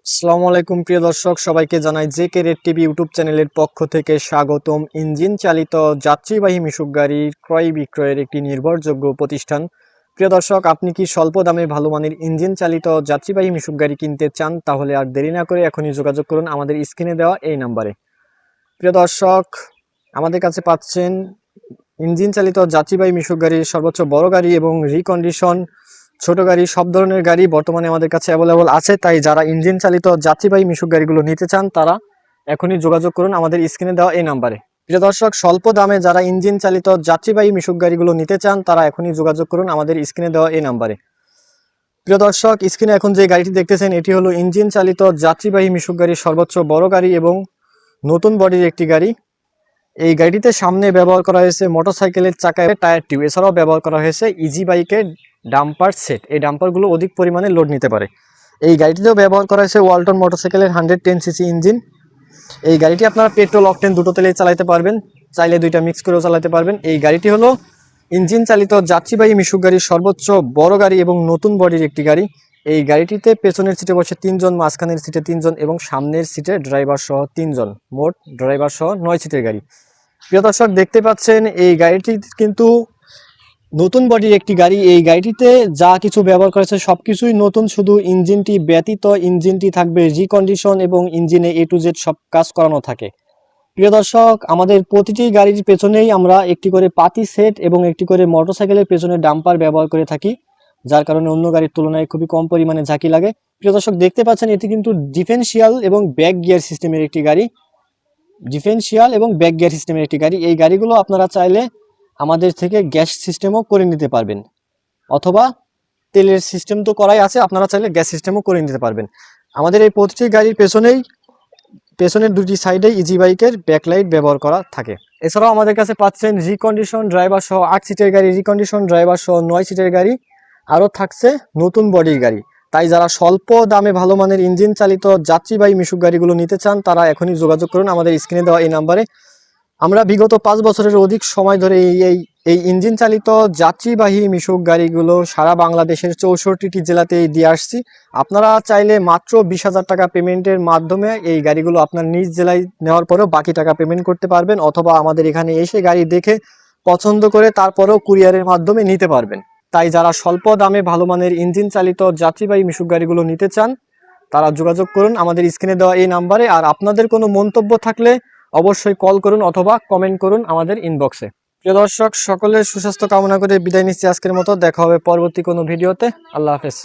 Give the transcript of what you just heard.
আসসালামু আলাইকুম প্রিয় দর্শক, সবাইকে জানাই জেকে রেড টিভি ইউটিউব চ্যানেলের পক্ষ থেকে স্বাগতম। ইঞ্জিন চালিত যাত্রীবাহী মিশুক গাড়ির ক্রয় বিক্রয়ের একটি নির্ভরযোগ্য প্রতিষ্ঠান। প্রিয় দর্শক, আপনি কি স্বল্প দামে ভালো মানের ইঞ্জিন চালিত যাত্রীবাহী মিশুক গাড়ি কিনতে চান? তাহলে আর দেরি না করে এখনই যোগাযোগ করুন আমাদের স্ক্রিনে দেওয়া এই নাম্বারে। প্রিয় দর্শক, আমাদের কাছে পাচ্ছেন ইঞ্জিন চালিত যাত্রীবাহী মিশুক গাড়ির সর্বোচ্চ বড় গাড়ি এবং রিকন্ডিশন ছোট গাড়ি সব ধরনের গাড়ি বর্তমানে আমাদের কাছে অ্যাভেলেবল আছে। তাই যারা ইঞ্জিন চালিত যাত্রীবাহী মিশুক গাড়িগুলো নিতে চান তারা এখনই যোগাযোগ করুন আমাদের স্ক্রিনে দেওয়া এই নাম্বারে। প্রিয় দর্শক, স্বল্প দামে যারা ইঞ্জিন চালিত যাত্রীবাহী মিশুক গাড়িগুলো নিতে চান তারা এখনই যোগাযোগ করুন আমাদের স্ক্রিনে দেওয়া এই নাম্বারে। প্রিয় দর্শক, স্ক্রিনে এখন যে গাড়িটি দেখতেছেন এটি হলো ইঞ্জিন চালিত যাত্রীবাহী মিশুক গাড়ির সর্বোচ্চ বড় গাড়ি এবং নতুন বডির একটি গাড়ি। এই গাড়িটিতে সামনে ব্যবহার করা হয়েছে মোটরসাইকেলের চাকায় টায়ার টিউব, এছাড়াও ব্যবহার করা হয়েছে ইজি বাইকের ডাম্পার সেট। এই ডাম্পারগুলো অধিক পরিমাণে লোড নিতে পারে। এই গাড়িটিতেও ব্যবহার করা হয়েছে ওয়ালটন মোটরসাইকেলের 110cc ইঞ্জিন। এই গাড়িটি আপনারা পেট্রোল অকটেন দুটো তেলেই চালাতে পারবেন, চাইলে দুইটা মিক্স করেও চালাতে পারবেন। এই গাড়িটি হলো ইঞ্জিন চালিত যাত্রীবাহী মিশুক গাড়ির সর্বোচ্চ বড় গাড়ি এবং নতুন বডির একটি গাড়ি। এই গাড়িটিতে পেছনের সিটে বসে 3 জন, মাঝখানের সিটে 3 জন এবং সামনের সিটে ড্রাইভার সহ 3 জন, মোট ড্রাইভার সহ 9 সিটের গাড়ি। প্রিয় দর্শক, দেখতে পাচ্ছেন এই গাড়িটি কিন্তু নতুন বডির একটি গাড়ি। এই গাড়িটিতে যা কিছু ব্যবহার করেছে সবকিছুই নতুন, শুধু ইঞ্জিনটি ব্যতীত। ইঞ্জিনটি থাকবে রিকন্ডিশন এবং ইঞ্জিনে A to Z সব কাজ করানো থাকে। প্রিয় দর্শক, আমাদের প্রতিটি গাড়ির পেছনেই আমরা একটি করে পাতি সেট এবং একটি করে মোটরসাইকেলের পেছনে ডাম্পার ব্যবহার করে থাকি, যার কারণে অন্য গাড়ির তুলনায় খুবই কম পরিমাণে ঝাঁকি লাগে। প্রিয় দর্শক, দেখতে পাচ্ছেন এটি কিন্তু ডিফেন্সিয়াল এবং ব্যাক গিয়ার সিস্টেমের একটি গাড়ি। এই গাড়িগুলো আপনারা চাইলে আমাদের থেকে গ্যাস সিস্টেমও করে নিতে পারবেন, অথবা তেলের সিস্টেম তো করাই আছে, আপনারা চাইলে গ্যাস সিস্টেমও করে নিতে পারবেন। আমাদের এই প্রতিটি গাড়ির পেছনের দুটি সাইডে ইজি বাইকের ব্যাকলাইট ব্যবহার করা থাকে। এছাড়াও আমাদের কাছে পাচ্ছেন রিকন্ডিশন ড্রাইভার সহ 8 সিটের গাড়ি, রিকন্ডিশন ড্রাইভার সহ 9 সিটের গাড়ি, আরও থাকছে নতুন বডির গাড়ি। তাই যারা স্বল্প দামে ভালো মানের ইঞ্জিন চালিত যাত্রীবাহী মিশুক গাড়িগুলো নিতে চান তারা এখনই যোগাযোগ করুন আমাদের স্ক্রিনে দেওয়া এই নাম্বারে। আমরা বিগত 5 বছরের অধিক সময় ধরে এই ইঞ্জিন চালিত যাত্রীবাহী মিশুক গাড়িগুলো সারা বাংলাদেশের 64টি জেলাতেই দিয়ে আসছি। আপনারা চাইলে মাত্র 20,000 টাকা পেমেন্টের মাধ্যমে এই গাড়িগুলো আপনার নিজ জেলায় নেওয়ার পরেও বাকি টাকা পেমেন্ট করতে পারবেন, অথবা আমাদের এখানে এসে গাড়ি দেখে পছন্দ করে তারপরেও কুরিয়ারের মাধ্যমে নিতে পারবেন। তাই যারা স্বল্প দামে ভালো মানের ইঞ্জিন চালিত যাত্রীবাহী মিশুক গাড়িগুলো নিতে চান তারা যোগাযোগ করুন আমাদের স্ক্রিনে দেওয়া এই নাম্বারে। আর আপনাদের কোনো মন্তব্য থাকলে অবশ্যই কল করুন অথবা কমেন্ট করুন আমাদের ইনবক্সে। প্রিয় দর্শক, সকলের সুস্বাস্থ্য কামনা করে বিদায় নিচ্ছি আজকের মতো। দেখা হবে পরবর্তী কোনো ভিডিওতে। আল্লাহ হাফেজ।